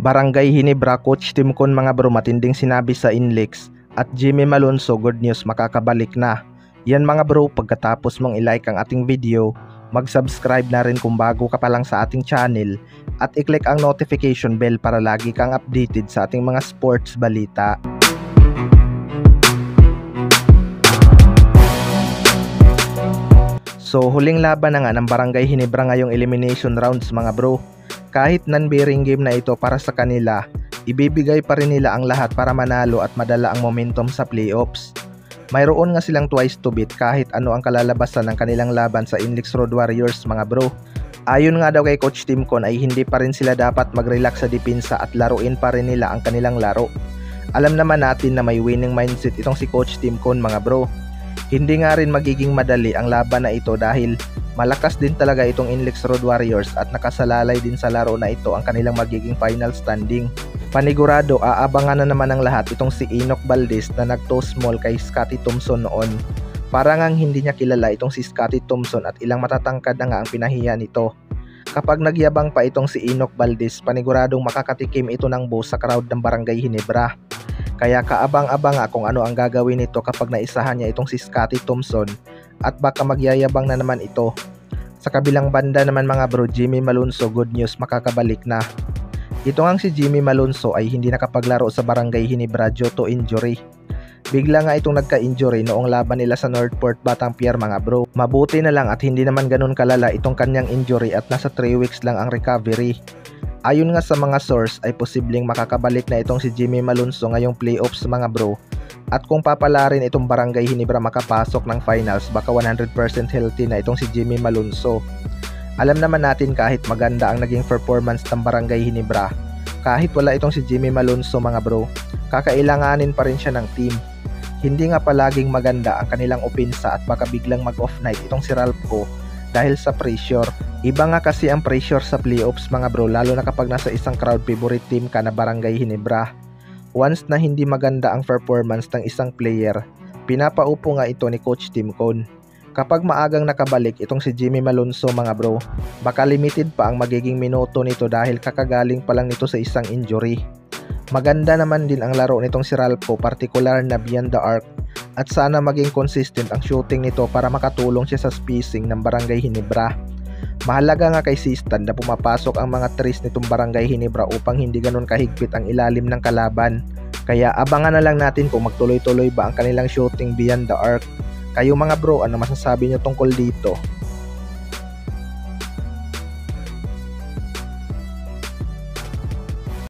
Barangay Hinebra Coach Timcon mga bro, matinding sinabi sa Inlex at Jimmy Malonzo, good news, makakabalik na. Yan mga bro, pagkatapos mong i-like ang ating video, mag-subscribe na rin kung bago ka pa lang sa ating channel at i-click ang notification bell para lagi kang updated sa ating mga sports balita. So huling laban na nga ng Barangay Hinebra ngayong elimination rounds mga bro. Kahit non-bearing game na ito para sa kanila, ibibigay pa rin nila ang lahat para manalo at madala ang momentum sa playoffs. Mayroon nga silang twice to beat kahit ano ang kalalabasan ng kanilang laban sa Inlex Road Warriors mga bro. Ayon nga daw kay Coach Timcon ay hindi pa rin sila dapat mag-relax sa depensa at laruin pa rin nila ang kanilang laro. Alam naman natin na may winning mindset itong si Coach Timcon mga bro. Hindi nga rin magiging madali ang laban na ito dahil malakas din talaga itong Inlex Road Warriors at nakasalalay din sa laro na ito ang kanilang magiging final standing. Panigurado, aabangan na naman ng lahat itong si Enoch Valdez na nag-toss small kay Scotty Thompson noon. Parang ang hindi niya kilala itong si Scotty Thompson at ilang matatangkad na nga ang pinahiya nito. Kapag nagyabang pa itong si Enoch Valdez, paniguradong makakatikim ito ng boss sa crowd ng Barangay Hinebra. Kaya kaabang-abang nga kung ano ang gagawin nito kapag naisahan niya itong si Scotty Thompson at baka magyayabang na naman ito. Sa kabilang banda naman mga bro, Jimmy Malonzo, good news, makakabalik na. Ito ngang si Jimmy Malonzo ay hindi nakapaglaro sa Barangay Hinebra due to injury. Bigla nga itong nagka-injury noong laban nila sa Northport Batang Pier mga bro. Mabuti na lang at hindi naman ganun kalala itong kanyang injury at nasa 3 weeks lang ang recovery. Ayon nga sa mga source ay posibleng makakabalik na itong si Jimmy Malonzo ngayong playoffs mga bro. At kung papalarin itong Barangay Hinebra makapasok ng finals, baka 100% healthy na itong si Jimmy Malonzo. Alam naman natin kahit maganda ang naging performance ng Barangay Hinebra, kahit wala itong si Jimmy Malonzo mga bro, kakailanganin pa rin siya ng team. Hindi nga palaging maganda ang kanilang opensa at baka biglang mag-off night itong si Ralph dahil sa pressure. Iba nga kasi ang pressure sa playoffs mga bro, lalo na kapag nasa isang crowd favorite team ka na Barangay Hinebra. Once na hindi maganda ang performance ng isang player, pinapaupo nga ito ni Coach Timcon. Kapag maagang nakabalik itong si Jimmy Malonzo mga bro, baka limited pa ang magiging minuto nito dahil kakagaling pa lang nito sa isang injury. Maganda naman din ang laro nitong si Ralph, particular na beyond the arc, at sana maging consistent ang shooting nito para makatulong siya sa spacing ng Barangay Hinebra. Mahalaga nga kay Sistan na pumapasok ang mga threes nitong Barangay Hinebra upang hindi ganun kahigpit ang ilalim ng kalaban. Kaya abangan na lang natin kung magtuloy-tuloy ba ang kanilang shooting beyond the arc. Kayo mga bro, ano masasabi nyo tungkol dito?